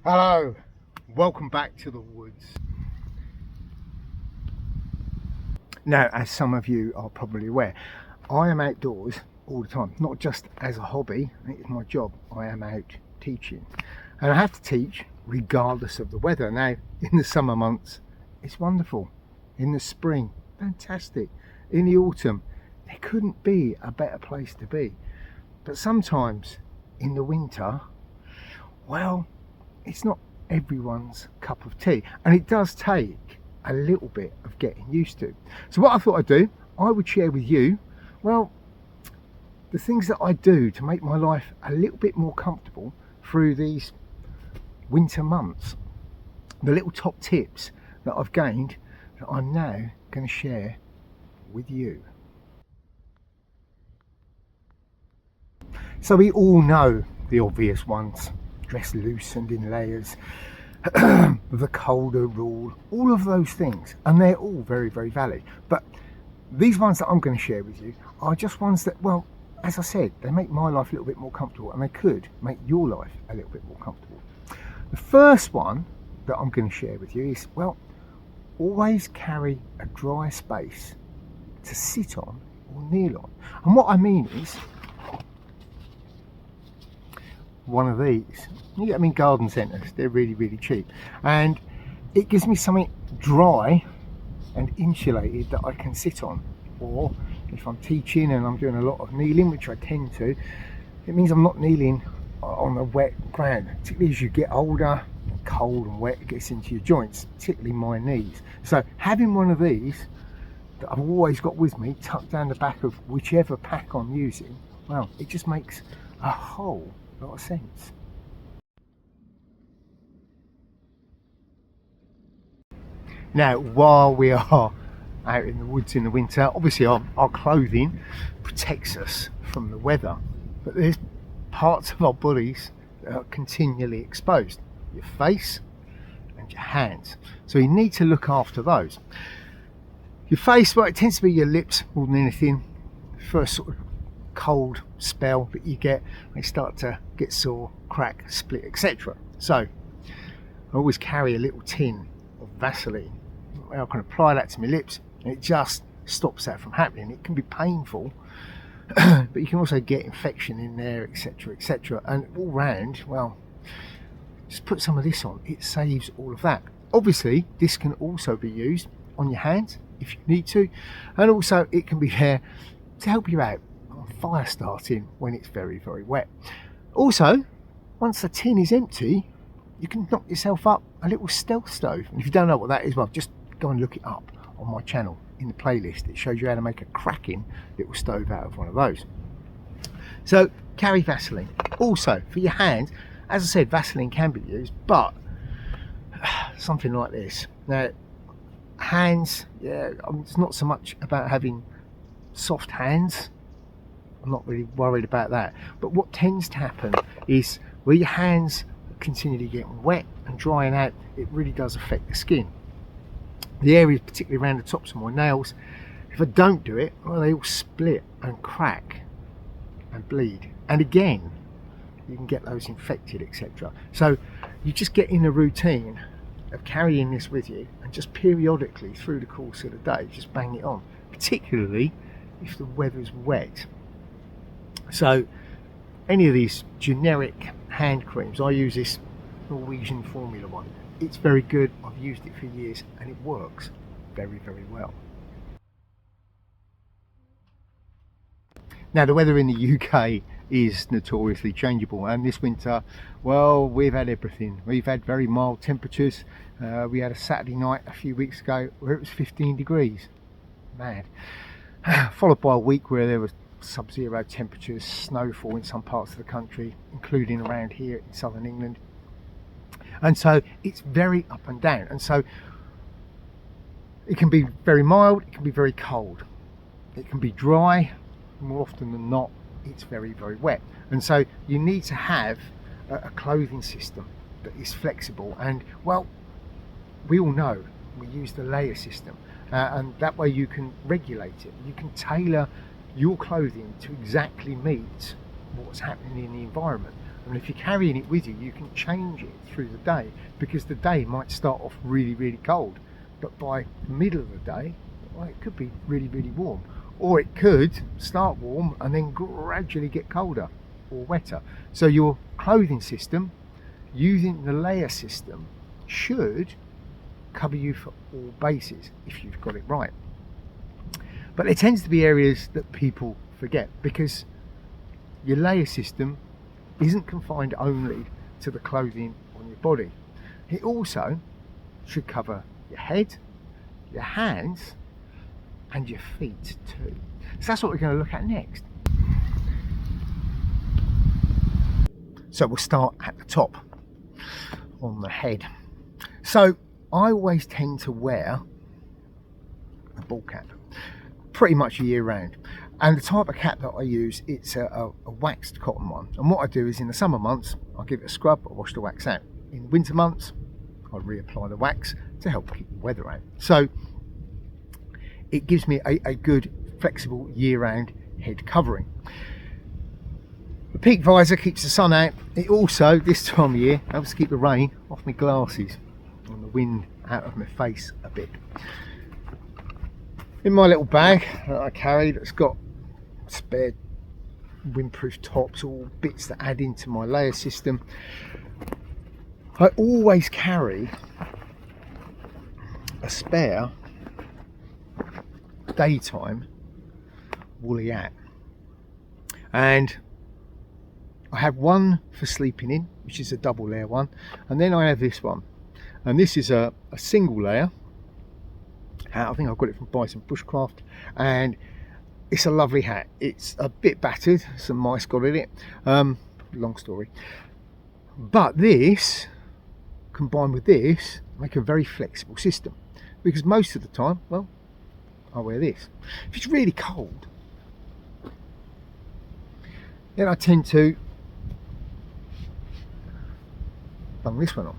Hello, welcome back to the woods. Now, as some of you are probably aware, I am outdoors all the time, not just as a hobby, it's my job. I am out teaching and I have to teach regardless of the weather. Now, in the summer months, it's wonderful. In the spring, fantastic. In the autumn, there couldn't be a better place to be. But sometimes in the winter, well, it's not everyone's cup of tea, and it does take a little bit of getting used to. So what I thought I'd do, I would share with you, well, the things that I do to make my life a little bit more comfortable through these winter months. The little top tips that I've gained that I'm now going to share with you. So we all know the obvious ones. Dress loose and in layers, the colder rule, all of those things, and they're all very, very valid. But these ones that I'm going to share with you are just ones that, well, as I said, they make my life a little bit more comfortable, and they could make your life a little bit more comfortable. The first one that I'm going to share with you is, well, always carry a dry space to sit on or kneel on. And what I mean is, one of these. You get them in garden centres, they're really, really cheap, and it gives me something dry and insulated that I can sit on. Or if I'm teaching and I'm doing a lot of kneeling, which I tend to, it means I'm not kneeling on the wet ground. Particularly as you get older, cold and wet, it gets into your joints, particularly my knees. So having one of these that I've always got with me tucked down the back of whichever pack I'm using, well, it just makes a whole lot of sense. Now, while we are out in the woods in the winter, obviously our clothing protects us from the weather, but there's parts of our bodies that are continually exposed. Your face and your hands. So you need to look after those. Your face, well, it tends to be your lips more than anything. First sort of cold spell that you get, they start to get sore, crack, split, etc. So I always carry a little tin of Vaseline. I can apply that to my lips and it just stops that from happening. It can be painful, but you can also get infection in there, etc, etc, and all round, well, just put some of this on, it saves all of that. Obviously this can also be used on your hands if you need to, and also it can be there to help you out fire starting when it's very, very wet. Also, once the tin is empty, you can knock yourself up a little stealth stove, and if you don't know what that is, well, just go and look it up on my channel in the playlist. It shows you how to make a cracking little stove out of one of those. So carry Vaseline. Also for your hands, as I said, Vaseline can be used, but something like this. Now hands, yeah, it's not so much about having soft hands. I'm not really worried about that, but what tends to happen is where your hands are continually getting wet and drying out, it really does affect the skin. The areas particularly around the tops of my nails, if I don't do it, well, they all split and crack and bleed, and again you can get those infected, etc. So you just get in a routine of carrying this with you, and just periodically through the course of the day just bang it on, particularly if the weather's wet. So any of these generic hand creams, I use this Norwegian formula one. It's very good, I've used it for years and it works very, very well. Now the weather in the UK is notoriously changeable, and this winter, well, we've had everything. We've had very mild temperatures. We had a Saturday night a few weeks ago where it was 15 degrees, mad, followed by a week where there was sub-zero temperatures, snowfall in some parts of the country, including around here in southern England. And so it's very up and down, and so it can be very mild, it can be very cold, it can be dry, more often than not it's very, very wet. And so you need to have a clothing system that is flexible, and well, we all know we use the layer system, and that way you can regulate it, you can tailor your clothing to exactly meet what's happening in the environment. And if you're carrying it with you, you can change it through the day, because the day might start off really, really cold, but by the middle of the day, well, it could be really, really warm. Or it could start warm and then gradually get colder or wetter. So your clothing system, using the layer system, should cover you for all bases if you've got it right. But there tends to be areas that people forget, because your layer system isn't confined only to the clothing on your body. It also should cover your head, your hands, and your feet too. So that's what we're going to look at next. So we'll start at the top, on the head. So I always tend to wear a ball cap pretty much year round. And the type of cap that I use, it's a waxed cotton one. And what I do is, in the summer months, I give it a scrub, I wash the wax out. In the winter months, I reapply the wax to help keep the weather out. So it gives me a good, flexible, year-round head covering. The peak visor keeps the sun out. It also, this time of year, helps to keep the rain off my glasses and the wind out of my face a bit. In my little bag that I carry, that's got spare windproof tops, all bits that add into my layer system, I always carry a spare daytime woolly hat, and I have one for sleeping in, which is a double layer one, and then I have this one, and this is a single layer. I think I got it from Bushcraft, and it's a lovely hat. It's a bit battered, some mice got in it, long story, but this combined with this make a very flexible system, because most of the time, well, I wear this. If it's really cold, then I tend to bung this one on,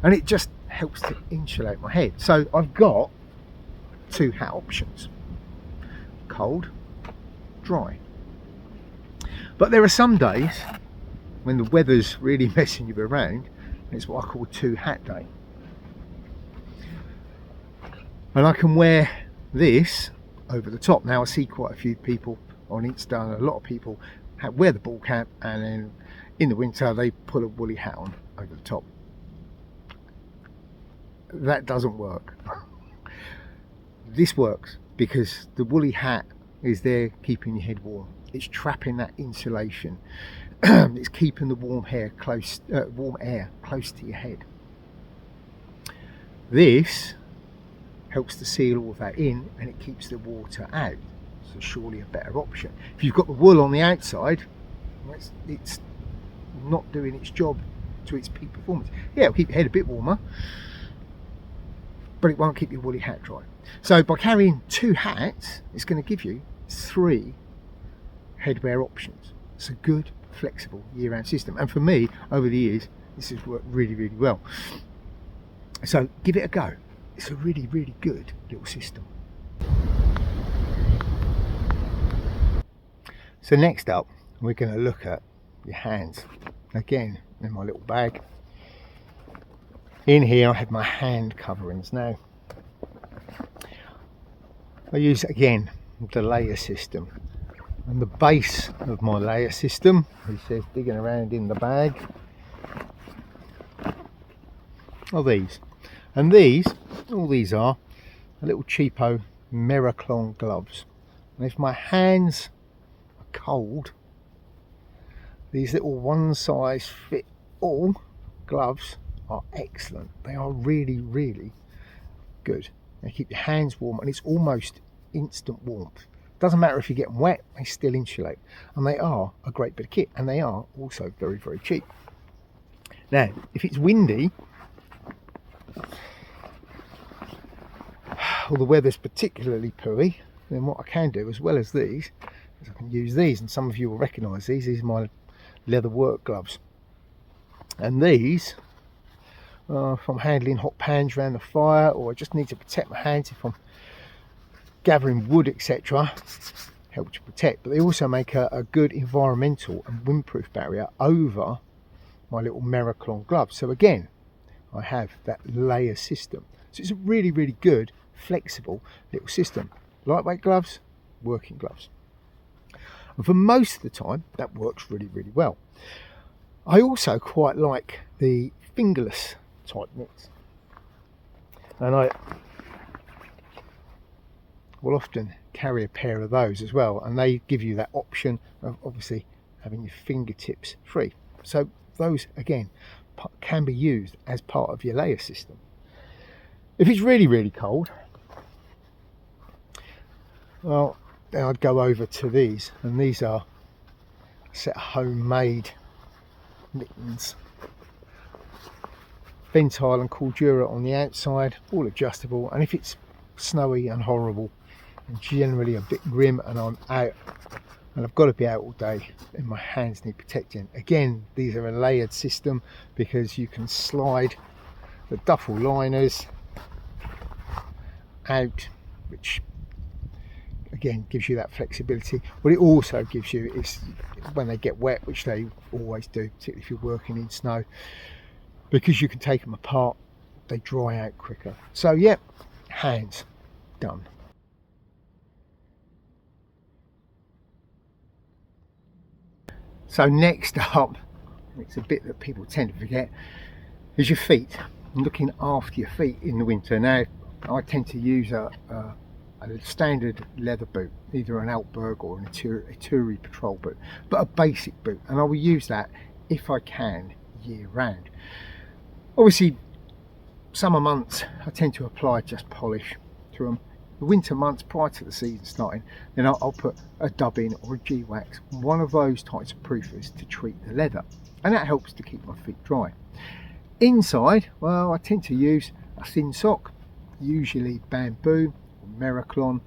and it just helps to insulate my head. So I've got two hat options: cold, dry. But there are some days when the weather's really messing you around, and it's what I call a two hat day. And I can wear this over the top. Now I see quite a few people on Insta, and a lot of people wear the ball cap, and then in the winter they put a woolly hat on over the top. That doesn't work. This works because the woolly hat is there keeping your head warm. It's trapping that insulation. It's keeping the warm air close to your head. This helps to seal all of that in, and it keeps the water out. So surely a better option. If you've got the wool on the outside, it's not doing its job to its peak performance. Yeah, it'll keep your head a bit warmer, but it won't keep your woolly hat dry. So by carrying two hats, it's going to give you three headwear options. It's a good, flexible, year-round system. And for me, over the years, this has worked really, really well. So give it a go. It's a really, really good little system. So next up, we're going to look at your hands. Again, in my little bag. In here, I have my hand coverings. Now, I use, again, the layer system. And the base of my layer system, it says digging around in the bag, are these. And these, all these are little cheapo Meraclon gloves. And if my hands are cold, these little one size fit all gloves are excellent. They are really, really good. They keep your hands warm, and it's almost instant warmth. Doesn't matter if you get them wet, they still insulate. And they are a great bit of kit, and they are also very, very cheap. Now, if it's windy, or the weather's particularly pooey, then what I can do, as well as these, is I can use these, and some of you will recognise these. These are my leather work gloves. And these, if I'm handling hot pans around the fire, or I just need to protect my hands if I'm gathering wood, etc., help to protect. But they also make a good environmental and windproof barrier over my little Mericlon gloves. So again, I have that layer system. So it's a really, really good, flexible little system. Lightweight gloves, working gloves. And for most of the time, that works really, really well. I also quite like the fingerless type mitts. And I will often carry a pair of those as well. And they give you that option of obviously having your fingertips free. So those, again, can be used as part of your layer system. If it's really, really cold, well, then I'd go over to these, and these are a set of homemade mittens. Ventile and Cordura on the outside, all adjustable, and if it's snowy and horrible and generally a bit grim and I'm out and I've got to be out all day and my hands need protecting, again, these are a layered system because you can slide the duffel liners out, which again gives you that flexibility. What it also gives you is when they get wet, which they always do, particularly if you're working in snow, because you can take them apart, they dry out quicker. So yeah, hands done. So next up, it's a bit that people tend to forget, is your feet, and looking after your feet in the winter. Now I tend to use a standard leather boot, either an Altberg or an Ituri patrol boot, but a basic boot, and I will use that if I can year round. Obviously summer months I tend to apply just polish to them. The winter months prior to the season starting, then I'll put a dub-in or a G-wax, one of those types of proofers to treat the leather, and that helps to keep my feet dry. Inside, well, I tend to use a thin sock, usually bamboo or Mericlon,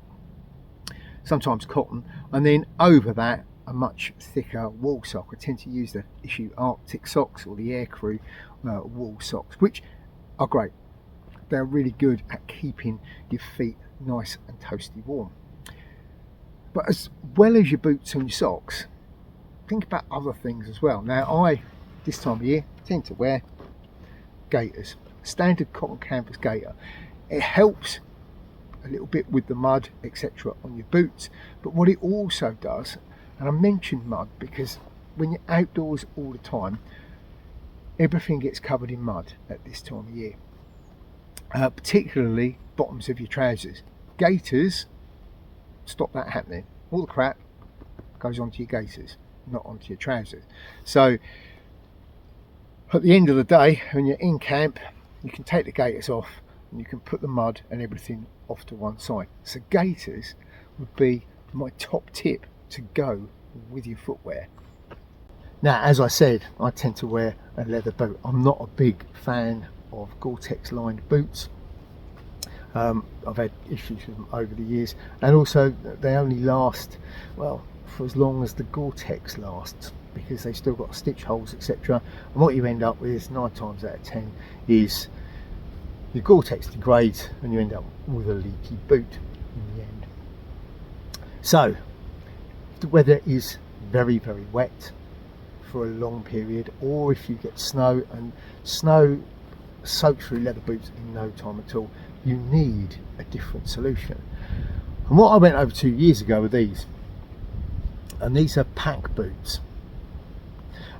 sometimes cotton, and then over that a much thicker wool sock. I tend to use the Issue Arctic socks or the Aircrew wool socks, which are great. They're really good at keeping your feet nice and toasty warm. But as well as your boots and your socks, think about other things as well. Now I, this time of year, tend to wear gaiters, standard cotton canvas gaiter. It helps a little bit with the mud, etc. on your boots, but what it also does, and I mentioned mud because when you're outdoors all the time, everything gets covered in mud at this time of year, particularly bottoms of your trousers. Gaiters stop that happening. All the crap goes onto your gaiters, not onto your trousers. So at the end of the day, when you're in camp, you can take the gaiters off and you can put the mud and everything off to one side. So gaiters would be my top tip to go with your footwear. Now, as I said, I tend to wear a leather boot. I'm not a big fan of Gore-Tex lined boots. I've had issues with them over the years, and also they only last, well, for as long as the Gore-Tex lasts, because they still got stitch holes, etc. And what you end up with is 9 times out of 10 is your Gore-Tex degrades and you end up with a leaky boot in the end. So if the weather is very, very wet for a long period, or if you get snow, and snow soaks through leather boots in no time at all, you need a different solution. And what I went over 2 years ago with these, and these are pack boots,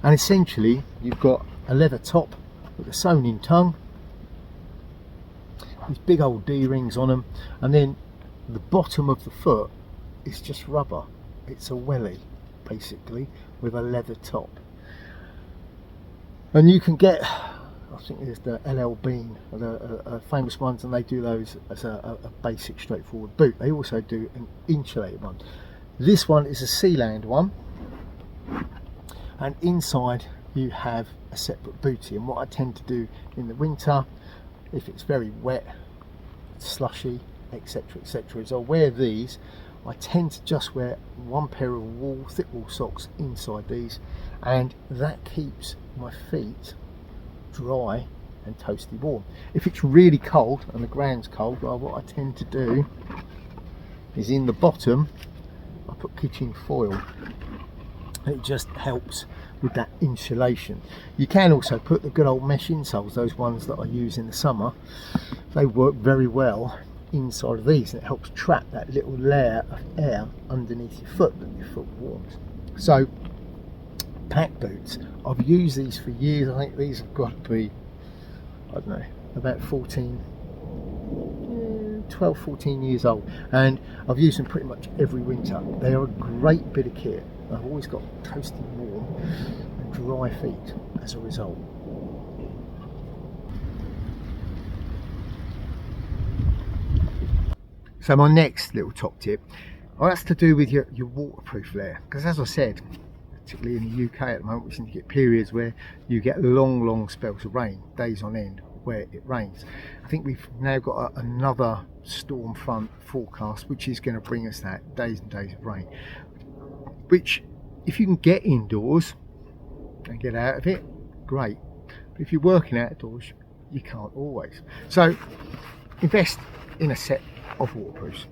and essentially you've got a leather top with a sewn in tongue, these big old D-rings on them, and then the bottom of the foot is just rubber. It's a welly basically with a leather top, and you can get, I think there's the LL Bean, the famous ones, and they do those as a basic straightforward boot. They also do an insulated one. This one is a Sealand one, and inside you have a separate bootie. And what I tend to do in the winter, if it's very wet, slushy, etc., etc., is I'll wear these. I tend to just wear one pair of thick wool socks inside these, and that keeps my feet dry and toasty warm. If it's really cold and the ground's cold, well, what I tend to do is in the bottom I put kitchen foil. It just helps with that insulation. You can also put the good old mesh insoles, those ones that I use in the summer. They work very well inside of these, and it helps trap that little layer of air underneath your foot that your foot warms. So pack boots, I've used these for years. I think these have got to be, I don't know, about 12, 14 years old, and I've used them pretty much every winter. They are a great bit of kit. I've always got toasty warm and dry feet as a result. So my next little top tip, well, that's to do with your waterproof layer, because as I said, particularly in the UK at the moment, we seem to get periods where you get long spells of rain, days on end, where it rains. I think we've now got another storm front forecast, which is going to bring us that days and days of rain, which if you can get indoors and get out of it, great. But if you're working outdoors, you can't always. So invest in a set of waterproofs.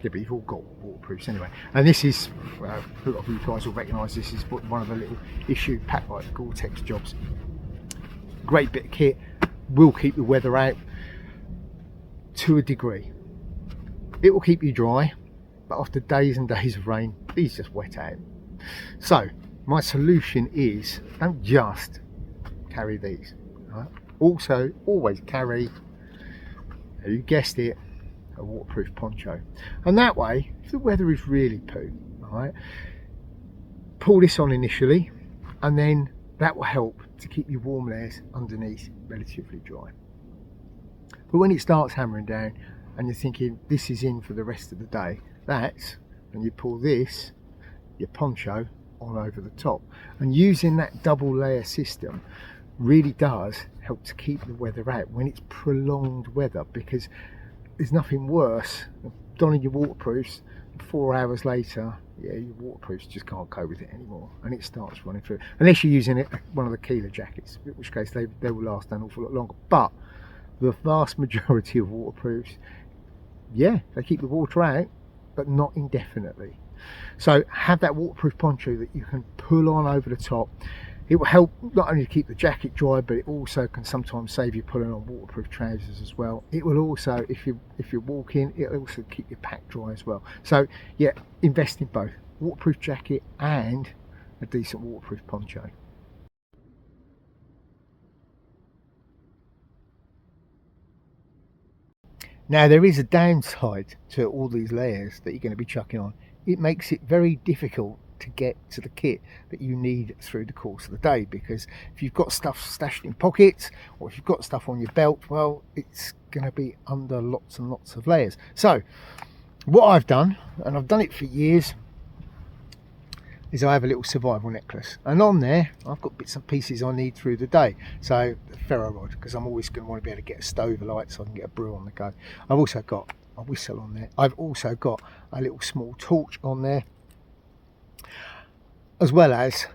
Yeah, but you've all got waterproofs anyway. And this is, a lot of you guys will recognise this is one of the little issue pack like Gore-Tex jobs. Great bit of kit, will keep the weather out to a degree. It will keep you dry, but after days and days of rain, these just wet out. So my solution is, don't just carry these, right? Also always carry, you guessed it, a waterproof poncho. And that way, if the weather is really poo, right, pull this on initially, and then that will help to keep your warm layers underneath relatively dry. But when it starts hammering down and you're thinking this is in for the rest of the day, that's when you pull this, your poncho, on over the top. And using that double layer system really does help to keep the weather out when it's prolonged weather, because there's nothing worse than donning your waterproofs, 4 hours later, yeah, your waterproofs just can't cope with it anymore, and it starts running through. Unless you're using it, one of the Keeler jackets, in which case they will last an awful lot longer. But the vast majority of waterproofs, yeah, they keep the water out, but not indefinitely. So have that waterproof poncho that you can pull on over the top. It will help not only to keep the jacket dry, but it also can sometimes save you pulling on waterproof trousers as well. It will also, if you're walking, it'll also keep your pack dry as well. So yeah, invest in both waterproof jacket and a decent waterproof poncho. Now there is a downside to all these layers that you're going to be chucking on. It makes it very difficult to get to the kit that you need through the course of the day, because if you've got stuff stashed in pockets, or if you've got stuff on your belt, well, it's going to be under lots and lots of layers. So what I've done, and I've done it for years, is I have a little survival necklace, and on there I've got bits and pieces I need through the day. So the ferro rod, because I'm always going to want to be able to get a stove alight so I can get a brew on the go. I've also got a whistle on there. I've also got a little small torch on there, as well as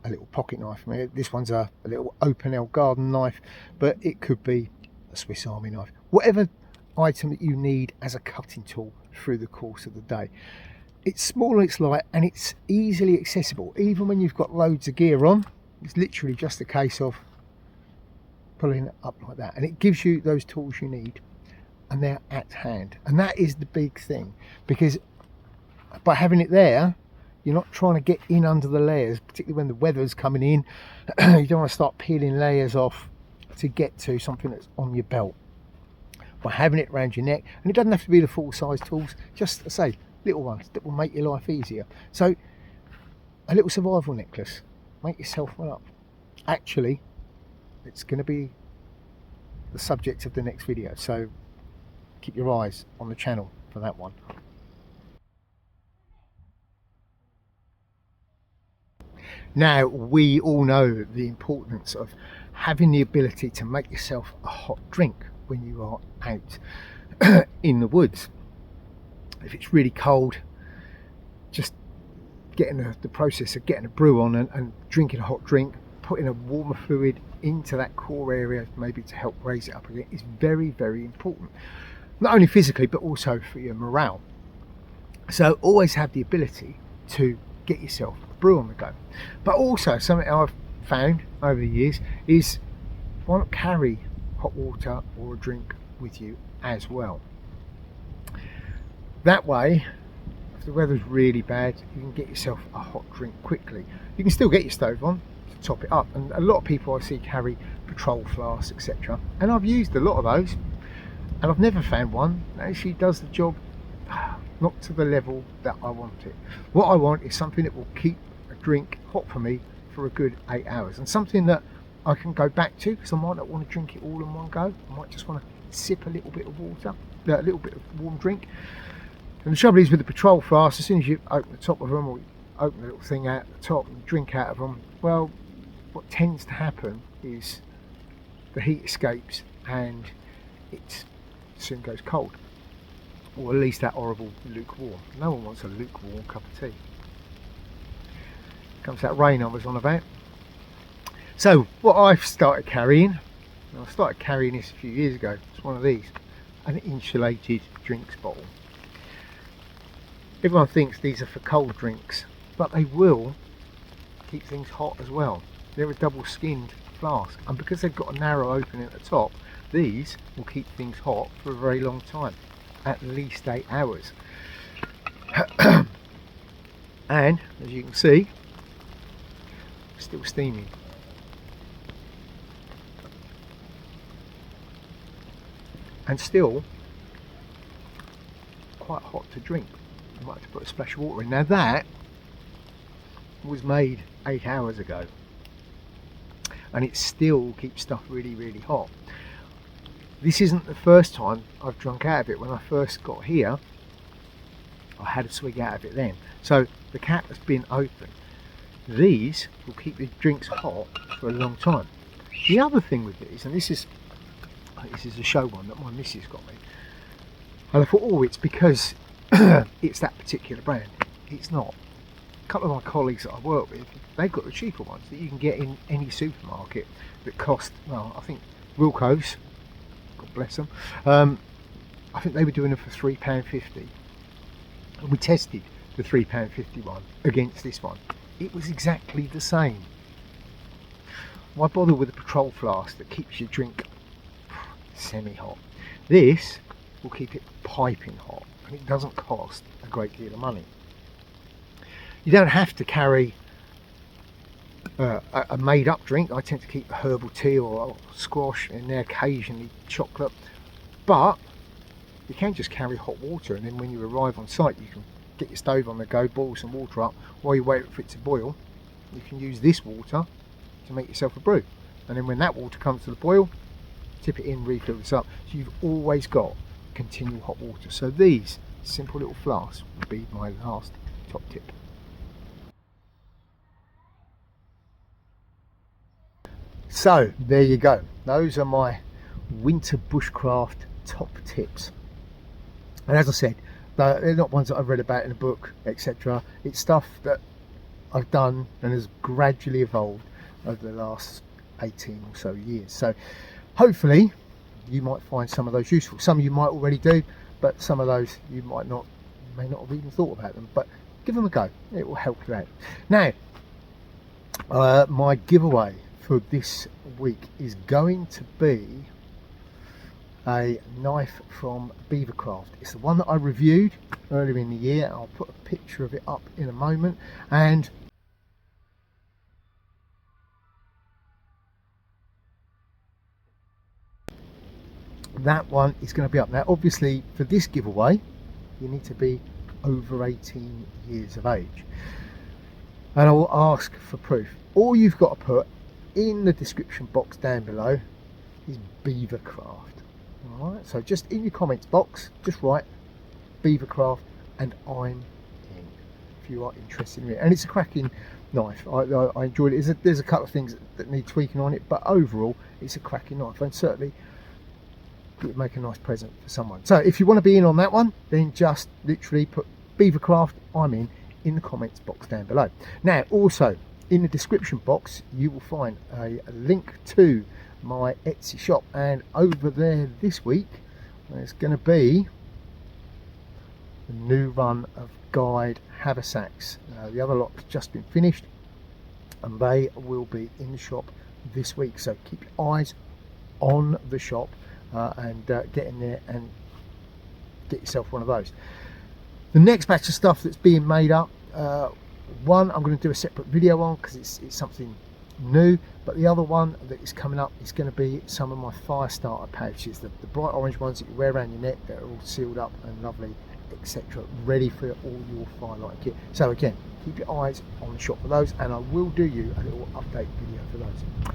a little pocket knife. I mean, this one's a little open L garden knife, but it could be a Swiss Army knife. Whatever item that you need as a cutting tool through the course of the day. It's small, it's light, and it's easily accessible. Even when you've got loads of gear on, it's literally just a case of pulling it up like that, and it gives you those tools you need, and they're at hand. And that is the big thing, because by having it there, you're not trying to get in under the layers, particularly when the weather's coming in. You don't want to start peeling layers off to get to something that's on your belt. By having it around your neck, and it doesn't have to be the full size tools, just I say little ones that will make your life easier. So a little survival necklace, make yourself one up. Actually, it's going to be the subject of the next video, so keep your eyes on the channel for that one. Now, we all know the importance of having the ability to make yourself a hot drink when you are out in the woods. If it's really cold, just getting the process of getting a brew on and drinking a hot drink, putting a warmer fluid into that core area, maybe to help raise it up again, is very, very important. Not only physically, but also for your morale. So always have the ability to get yourself brew on the go. But also something I've found over the years is, why not carry hot water or a drink with you as well? That way, if the weather's really bad, you can get yourself a hot drink quickly. You can still get your stove on to top it up, and a lot of people I see carry petrol flasks, etc. And I've used a lot of those, and I've never found one that actually does the job, not to the level that I want it. What I want is something that will keep a drink hot for me for a good 8 hours, and something that I can go back to, because I might not want to drink it all in one go. I might just want to sip a little bit of water, a little bit of warm drink. And the trouble is with the petrol flasks, as soon as you open the top of them, or you open the little thing out at the top and drink out of them, well, what tends to happen is the heat escapes and it soon goes cold, or at least that horrible lukewarm. No one wants a lukewarm cup of tea. Comes that rain I was on about. So what I've started carrying, and I started carrying this a few years ago, it's one of these, an insulated drinks bottle. Everyone thinks these are for cold drinks, but they will keep things hot as well. They're a double skinned flask, and because they've got a narrow opening at the top, these will keep things hot for a very long time, at least 8 hours. And as you can see, still steaming. And still quite hot to drink. You might have to put a splash of water in. Now that was made 8 hours ago, and it still keeps stuff really, really hot. This isn't the first time I've drunk out of it. When I first got here, I had a swig out of it then. So the cap has been open. These will keep the drinks hot for a long time. The other thing with these, and this is a show one that my missus got me, and I thought, oh, it's because it's that particular brand. It's not. A couple of my colleagues that I work with, they've got the cheaper ones that you can get in any supermarket that cost, well, I think Wilco's, God bless them, I think they were doing them for £3.50. And we tested the £3.50 one against this one. It was exactly the same. Why bother with a petrol flask that keeps your drink semi-hot? This will keep it piping hot, and it doesn't cost a great deal of money. You don't have to carry a made-up drink. I tend to keep a herbal tea or squash in there, occasionally chocolate, but you can just carry hot water, and then when you arrive on site you can get your stove on the go, boil some water up. While you wait for it to boil, you can use this water to make yourself a brew, and then when that water comes to the boil, tip it in, refill this up, so you've always got continual hot water. So these simple little flasks will be my last top tip. So there you go, those are my winter bushcraft top tips. And as I said, they're not ones that I've read about in a book, etc. It's stuff that I've done and has gradually evolved over the last 18 or so years. So hopefully you might find some of those useful. Some you might already do, but some of those you may not have even thought about them. But give them a go, it will help you out. Now, my giveaway for this week is going to be a knife from Beavercraft. It's the one that I reviewed earlier in the year. I'll put a picture of it up in a moment, and that one is going to be up. Now obviously for this giveaway you need to be over 18 years of age, and I will ask for proof. All you've got to put in the description box down below is Beavercraft. Alright, so just in your comments box, just write Beavercraft and I'm in, if you are interested in it. And it's a cracking knife. I enjoyed it. There's a couple of things that need tweaking on it, but overall it's a cracking knife, and certainly it would make a nice present for someone. So if you want to be in on that one, then just literally put Beavercraft I'm in the comments box down below. Now also in the description box you will find a link to my Etsy shop, and over there this week there's going to be a new run of guide haversacks. The other lot's just been finished and they will be in the shop this week, so keep your eyes on the shop and get in there and get yourself one of those. The next batch of stuff that's being made up, one I'm going to do a separate video on because it's something new, but the other one that is coming up is going to be some of my fire starter pouches, the bright orange ones that you wear around your neck that are all sealed up and lovely, etc., ready for all your firelight kit. So again, keep your eyes on the shop for those, and I will do you a little update video for those.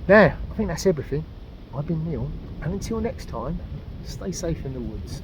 Now I think that's everything. I've been Neil, and until next time, stay safe in the woods.